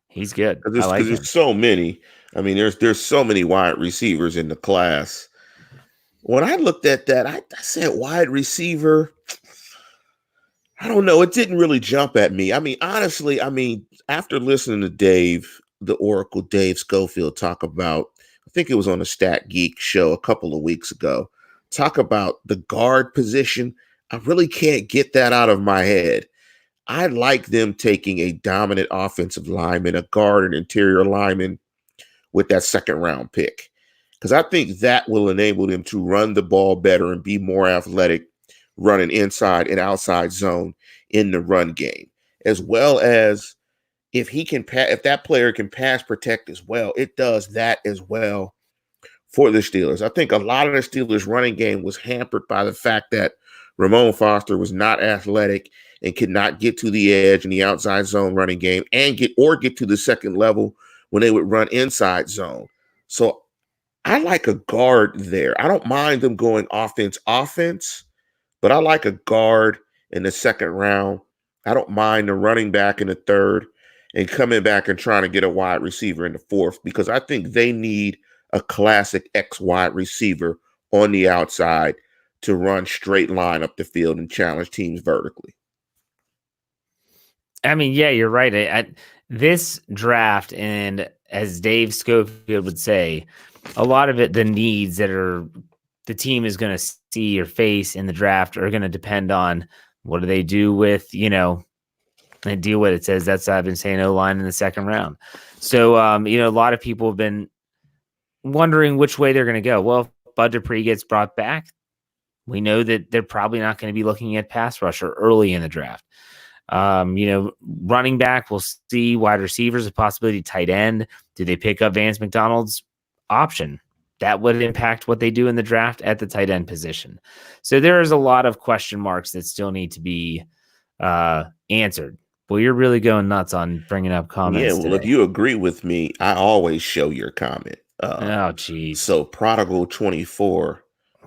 He's good. I like him. There's so many. I mean, there's so many wide receivers in the class. When I looked at that, I said wide receiver. I don't know. It didn't really jump at me. I mean, honestly, after listening to the Oracle Dave Schofield talk about, I think it was on the Stat Geek show a couple of weeks ago, talk about the guard position. I really can't get that out of my head. I like them taking a dominant offensive lineman, a guard, an interior lineman with that second round pick, because I think that will enable them to run the ball better and be more athletic, running inside and outside zone in the run game, as well as if that player can pass protect as well, it does that as well for the Steelers. I think a lot of the Steelers running game was hampered by the fact that Ramon Foster was not athletic and could not get to the edge in the outside zone running game and get to the second level when they would run inside zone. So I like a guard there. I don't mind them going offense, but I like a guard in the second round. I don't mind the running back in the third and coming back and trying to get a wide receiver in the fourth, because I think they need a classic X wide receiver on the outside to run straight line up the field and challenge teams vertically. I mean, yeah, you're right. This draft, and as Dave Schofield would say, a lot of it, the needs that the team is going to see or face in the draft are going to depend on what do they do with, and deal with it. Says that's I've been saying O-line in the second round. So, a lot of people have been wondering which way they're going to go. Well, if Bud Dupree gets brought back, we know that they're probably not going to be looking at pass rusher early in the draft. Running back, we'll see. Wide receivers, a possibility. Tight end, do they pick up Vance McDonald's option? That would impact what they do in the draft at the tight end position. So there's a lot of question marks that still need to be answered. Well, you're really going nuts on bringing up comments. Yeah, well, today. If you agree with me, I always show your comment. Oh, geez. So Prodigal 24.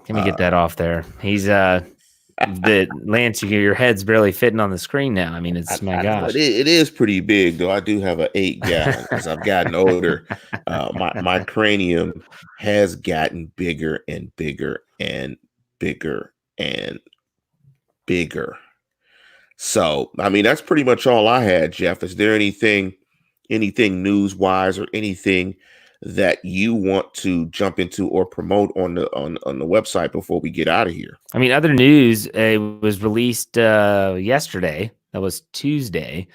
Let me get that off there. He's Lance, your head's barely fitting on the screen now. I mean, it's my gosh. It is pretty big, though. I do have an 8-gallon as I've gotten older. My cranium has gotten bigger and bigger and bigger and bigger. So, I mean, that's pretty much all I had, Jeff. Is there anything news wise or anything that you want to jump into or promote on the website before we get out of here? I mean, other news, it was released yesterday. That was Tuesday.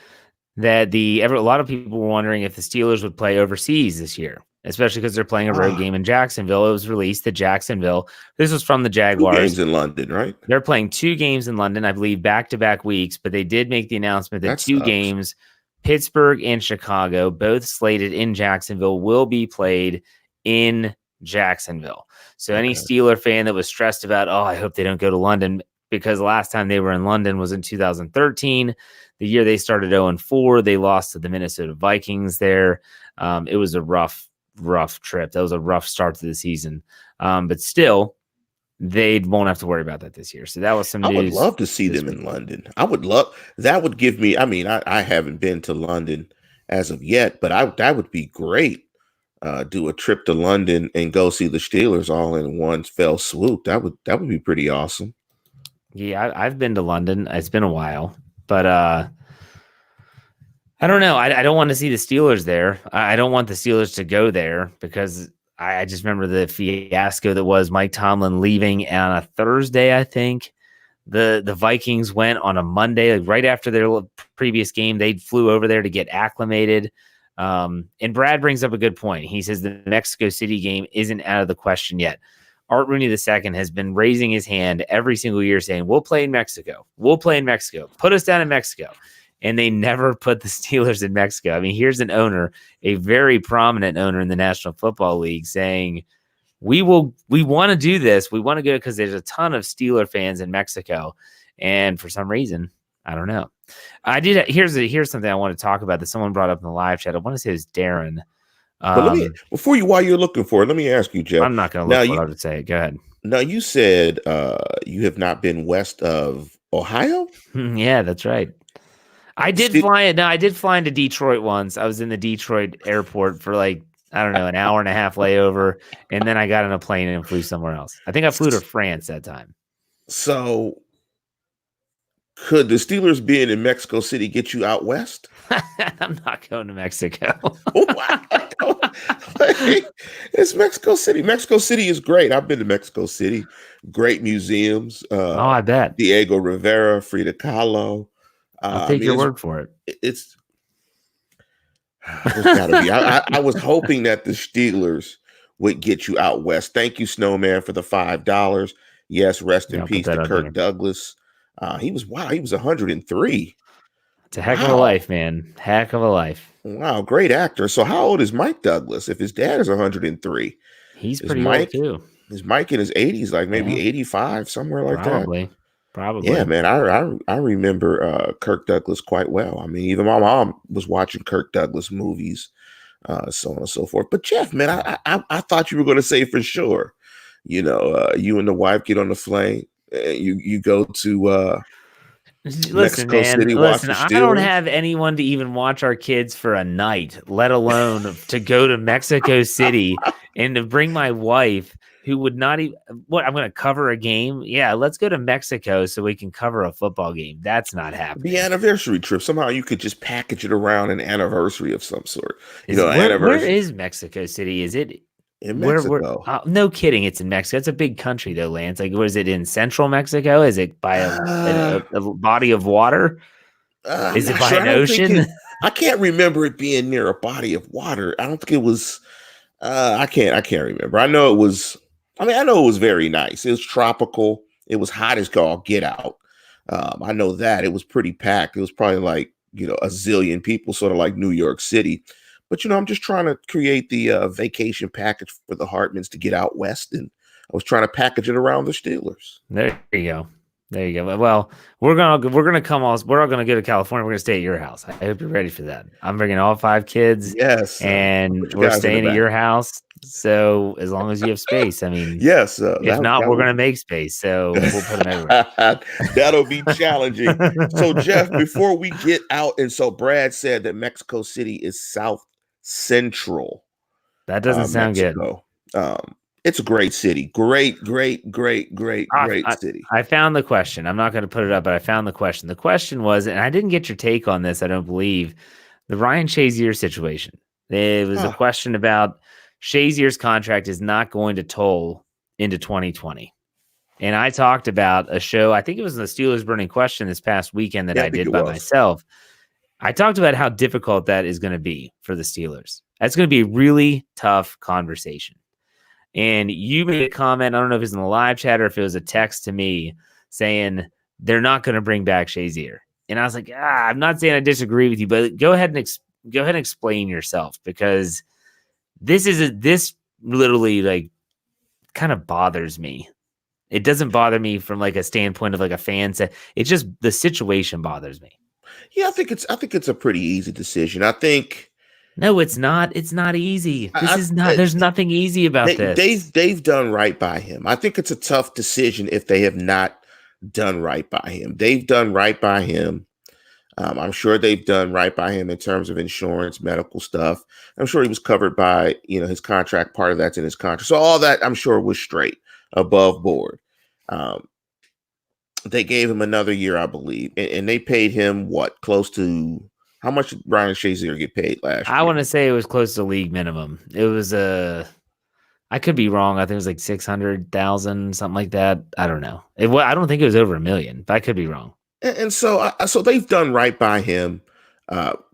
That a lot of people were wondering if the Steelers would play overseas this year, especially because they're playing a road game in Jacksonville. It was released that Jacksonville. This was from the Jaguars. 2 games in London, right? They're playing 2 games in London, I believe, back-to-back weeks. But they did make the announcement that 2 games, Pittsburgh and Chicago, both slated in Jacksonville, will be played in Jacksonville. So any Steeler fan that was stressed about, I hope they don't go to London, because the last time they were in London was in 2013. The year they started 0-4, they lost to the Minnesota Vikings there. It was a rough trip. That was a rough start to the season. But still, they won't have to worry about that this year. So that was some news. I would love to see them in London. That would give me, I mean, I haven't been to London as of yet, but that would be great. Do a trip to London and go see the Steelers all in one fell swoop. That would be pretty awesome. Yeah, I've been to London. It's been a while, but I don't know. I don't want to see the Steelers there. I don't want the Steelers to go there because I just remember the fiasco that was Mike Tomlin leaving on a Thursday, I think. The Vikings went on a Monday, right after their previous game. They flew over there to get acclimated. And Brad brings up a good point. He says the Mexico City game isn't out of the question yet. Art Rooney II has been raising his hand every single year saying, we'll play in Mexico. We'll play in Mexico. Put us down in Mexico. And they never put the Steelers in Mexico. I mean, here's an owner, a very prominent owner in the National Football League, saying, we want to do this. We want to go because there's a ton of Steeler fans in Mexico. And for some reason, I don't know. Here's something I want to talk about that someone brought up in the live chat. I want to say it was Darren. But while you're looking for it, let me ask you, Jeff. I'm not going to look what I would say. Go ahead. Now, you said you have not been west of Ohio? Yeah, that's right. I did fly into Detroit once. I was in the Detroit airport for an hour and a half layover, and then I got on a plane and flew somewhere else. I think I flew to France that time. So, could the Steelers being in Mexico City get you out west? I'm not going to Mexico. It's Mexico City. Mexico City is great. I've been to Mexico City. Great museums. I bet. Diego Rivera, Frida Kahlo. I'll take your word for it. It's gotta be. I was hoping that the Steelers would get you out west. Thank you, Snowman, for the $5. Yes, rest in peace to Kirk Douglas. He was 103. It's a heck of a life, man. Heck of a life. Wow, great actor. So how old is Mike Douglas? If his dad is 103, he's pretty old too. Is Mike in his 80s, like maybe 85, somewhere like that? Probably. Yeah, man. I remember Kirk Douglas quite well. I mean, even my mom was watching Kirk Douglas movies, so on and so forth. But Jeff, man, I thought you were going to say for sure, you and the wife get on the plane. You go to Mexico City. Listen, I don't have anyone to even watch our kids for a night, let alone to go to Mexico City and to bring my wife, who would not even. What, I'm going to cover a game? Yeah, let's go to Mexico so we can cover a football game. That's not happening. The anniversary trip. Somehow you could just package it around an anniversary of some sort. Where is Mexico City? Is it? In Mexico. No kidding. It's in Mexico. It's a big country, though, Lance. Like, was it in central Mexico? Is it by a body of water? Is it by an ocean? I can't remember it being near a body of water. I don't think it was. I can't remember. I know it was very nice. It was tropical. It was hot as all get out. I know that it was pretty packed. It was probably like, a zillion people, sort of like New York City. But, I'm just trying to create the vacation package for the Hartmans to get out west. And I was trying to package it around the Steelers. There you go. Well, we're all going to go to California. We're going to stay at your house. I hope you're ready for that. I'm bringing all 5 kids. Yes. And we're staying at your house. So as long as you have space, I mean, yes. If not, we're going to make space. So we'll put them everywhere. That'll be challenging. So Jeff, before we get out, and so Brad said that Mexico City is South Central. That doesn't sound Mexico. good. It's a great city. Great, great, great, great, I, great I, city. I found the question. I'm not going to put it up, but I found the question. The question was, and I didn't get your take on this, I don't believe, the Ryan Shazier situation. It was a Huh. question about Shazier's contract is not going to toll into 2020. And I talked about a show, I think it was the Steelers Burning Question this past weekend that Yeah, I I think did it by was. myself. I talked about how difficult that is going to be for the Steelers. That's going to be a really tough conversation. And you made a comment, I don't know if it was in the live chat or if it was a text to me saying they're not going to bring back Shazier. And I was like, I'm not saying I disagree with you, but go ahead and explain yourself, because this literally like kind of bothers me. It doesn't bother me from like a standpoint of like a fan set. It's just the situation bothers me. Yeah, I think it's a pretty easy decision. I think No, it's not. It's not easy. This I, is not. I There's nothing easy about they this. they've done right by him. I think it's a tough decision if they have not done right by him. They've done right by him. I'm sure they've done right by him in terms of insurance, medical stuff. I'm sure he was covered by, his contract. Part of that's in his contract. So all that I'm sure was straight above board. Um, they gave him another year, I believe, and they paid him what, close to how much did Ryan Shazier get paid last I year? want to say it was close to league minimum. It was I could be wrong. I think it was like 600,000, something like that. I don't know. I don't think it was over $1 million, but I could be wrong. And so they've done right by him,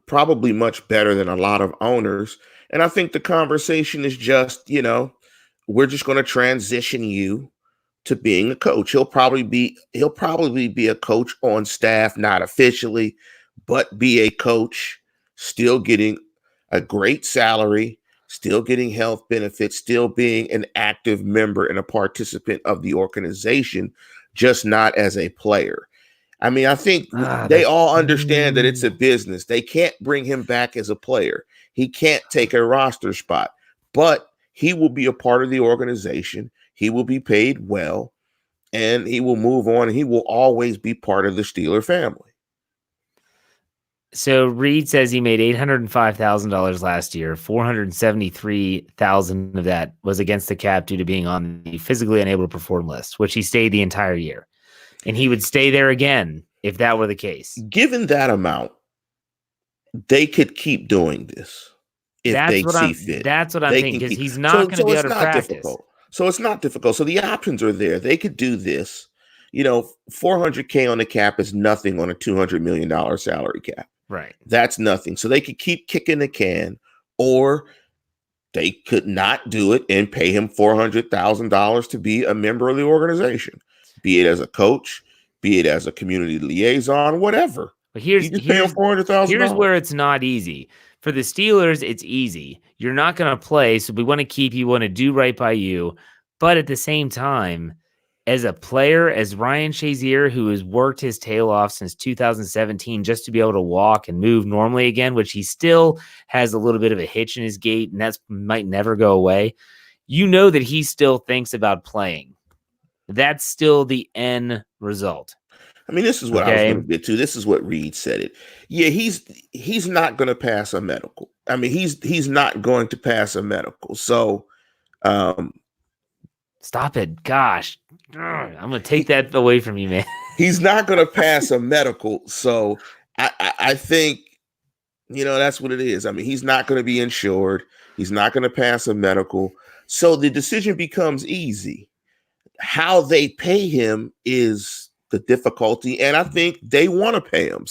probably much better than a lot of owners. And I think the conversation is just, we're just going to transition you to being a coach. He'll probably be a coach on staff, not officially, but be a coach, still getting a great salary, still getting health benefits, still being an active member and a participant of the organization, just not as a player. I mean, I think they That's all understand that it's a business. They can't bring him back as a player. He can't take a roster spot, but he will be a part of the organization. He will be paid well, and he will move on. And he will always be part of the Steeler family. So Reed says he made $805,000 last year. 473,000 of that was against the cap due to being on the physically unable to perform list, which he stayed the entire year. And he would stay there again if that were the case. Given that amount, they could keep doing this if they see fit. That's what I'm They thinking, can because keep. he's not So going to so be it's able to not practice. difficult. So it's not difficult. So the options are there. They could do this. 400K on the cap is nothing on a $200 million salary cap. Right. That's nothing. So they could keep kicking the can, or they could not do it and pay him $400,000 to be a member of the organization, be it as a coach, be it as a community liaison, whatever. But You just pay him $400,000. here's where it's not easy. For the Steelers, it's easy. You're not going to play, so we want to keep you, want to do right by you. But at the same time, as a player, as Ryan Shazier, who has worked his tail off since 2017 just to be able to walk and move normally again, which he still has a little bit of a hitch in his gait, and that might never go away. You know that he still thinks about playing. That's still the end result. I mean, this is what I was going to get to. This is what Reed said it. Yeah, he's not going to pass a medical. I mean, he's not going to pass a medical. So, stop it. Gosh, I'm going to take that away from you, man. He's not going to pass a medical. So I think, that's what it is. I mean, he's not going to be insured. He's not going to pass a medical. So the decision becomes easy. How they pay him is the difficulty, and I think they want to pay him,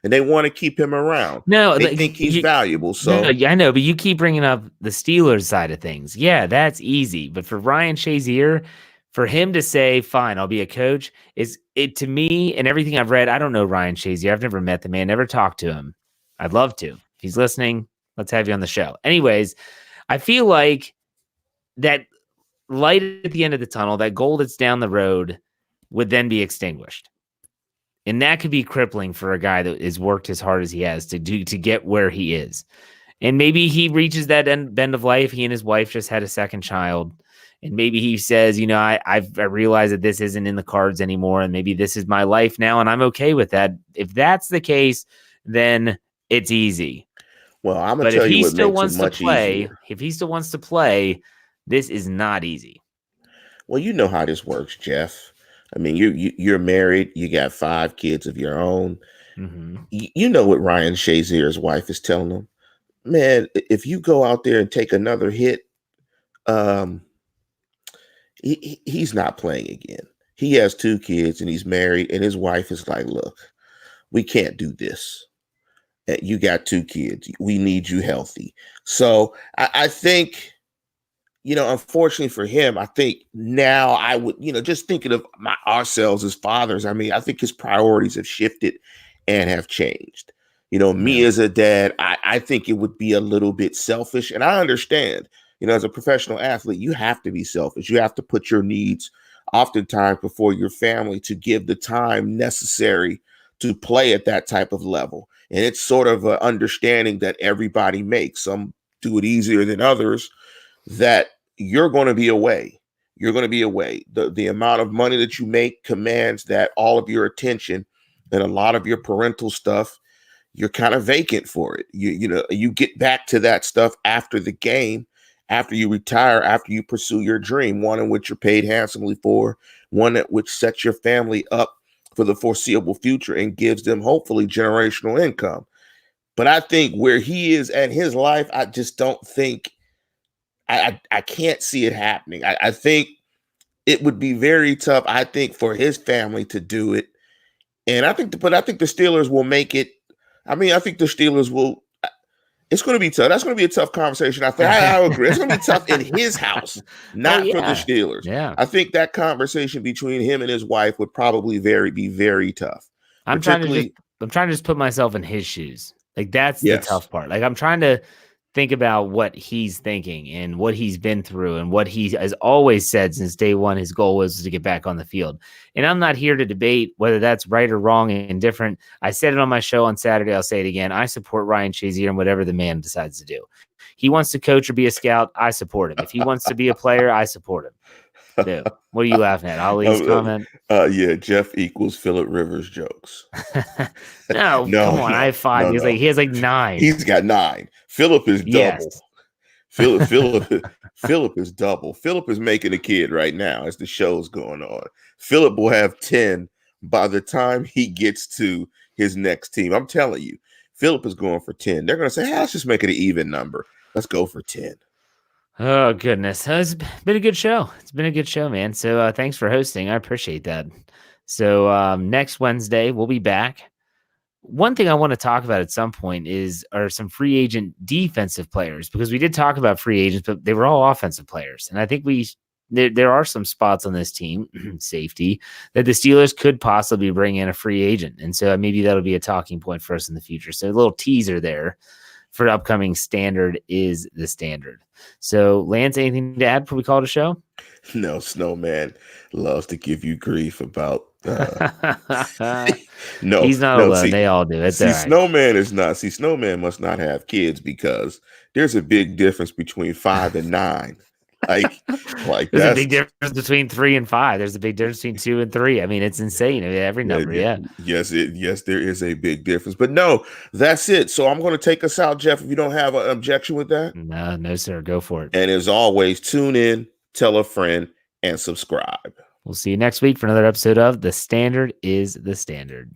and they want to keep him around. No, they think he's valuable. So I know, but you keep bringing up the Steelers side of things. Yeah, that's easy. But for Ryan Shazier, for him to say, "Fine, I'll be a coach," is it to me and everything I've read. I don't know Ryan Shazier. I've never met the man, never talked to him. I'd love to. If he's listening, let's have you on the show. Anyways, I feel like that light at the end of the tunnel, that goal that's down the road, would then be extinguished. And that could be crippling for a guy that has worked as hard as he has to get where he is. And maybe he reaches that bend of life. He and his wife just had a second child. And maybe he says, I realize that this isn't in the cards anymore. And maybe this is my life now. And I'm okay with that. If that's the case, then it's easy. Well, I'm going to tell you what makes it much easier. If he still wants to play, This is not easy. Well, you know how this works, Jeff. I mean, you're married. You got 5 kids of your own. Mm-hmm. You know what Ryan Shazier's wife is telling him, man. If you go out there and take another hit, um, he's not playing again. He has 2 kids and he's married, and his wife is like, look, we can't do this. You got 2 kids. We need you healthy. So I think, unfortunately for him, I think now I would, just thinking of ourselves as fathers, I mean, I think his priorities have shifted and have changed. Me as a dad, I think it would be a little bit selfish. And I understand, as a professional athlete, you have to be selfish. You have to put your needs oftentimes before your family to give the time necessary to play at that type of level. And it's sort of an understanding that everybody makes. Some do it easier than others, that you're going to be away. You're going to be away. The amount of money that you make commands that all of your attention and a lot of your parental stuff, you're kind of vacant for it. You get back to that stuff after the game, after you retire, after you pursue your dream, one in which you're paid handsomely for, one that which sets your family up for the foreseeable future and gives them hopefully generational income. But I think where he is at his life, I just don't think, I can't see it happening. I think it would be very tough, I think, for his family to do it. And I think the Steelers will make it. I mean, I think the Steelers will. It's going to be tough. That's going to be a tough conversation. I think I agree. It's going to be tough in his house, not for the Steelers. Yeah. I think that conversation between him and his wife would probably be very tough. I'm trying to just put myself in his shoes. Like, that's the tough part. Like, I'm trying to think about what he's thinking and what he's been through and what he has always said since day one. His goal was to get back on the field. And I'm not here to debate whether that's right or wrong and different. I said it on my show on Saturday. I'll say it again. I support Ryan Shazier and whatever the man decides to do. He wants to coach or be a scout, I support him. If he wants to be a player, I support him. Dude, what are you laughing at? Ali's comment? Yeah, Jeff equals Phillip Rivers jokes. No, come on. I have 5. He has like 9. He's got 9. Phillip is double. Yes. Phillip is double. Phillip is making a kid right now as the show's going on. Phillip will have 10 by the time he gets to his next team. I'm telling you, Phillip is going for 10. They're going to say, hey, let's just make it an even number. Let's go for 10. Oh, goodness. It's been a good show. It's been a good show, man. So thanks for hosting. I appreciate that. So next Wednesday, we'll be back. One thing I want to talk about at some point are some free agent defensive players, because we did talk about free agents, but they were all offensive players. And I think there are some spots on this team, safety, that the Steelers could possibly bring in a free agent. And so maybe that'll be a talking point for us in the future. So a little teaser there for upcoming Standard is the Standard. So, Lance, anything to add before we call it a show? No, Snowman loves to give you grief about. No, he's not alone. They all do. It's right. Snowman is not. Snowman must not have kids, because there's a big difference between 5 and 9. Like there's a big difference between 3 and 5. There's a big difference between 2 and 3. I mean, it's insane. I mean, every number, Yes, there is a big difference. But no, that's it. So I'm going to take us out, Jeff, if you don't have an objection with that. No, sir. Go for it. And as always, tune in, tell a friend, and subscribe. We'll see you next week for another episode of The Standard is the Standard.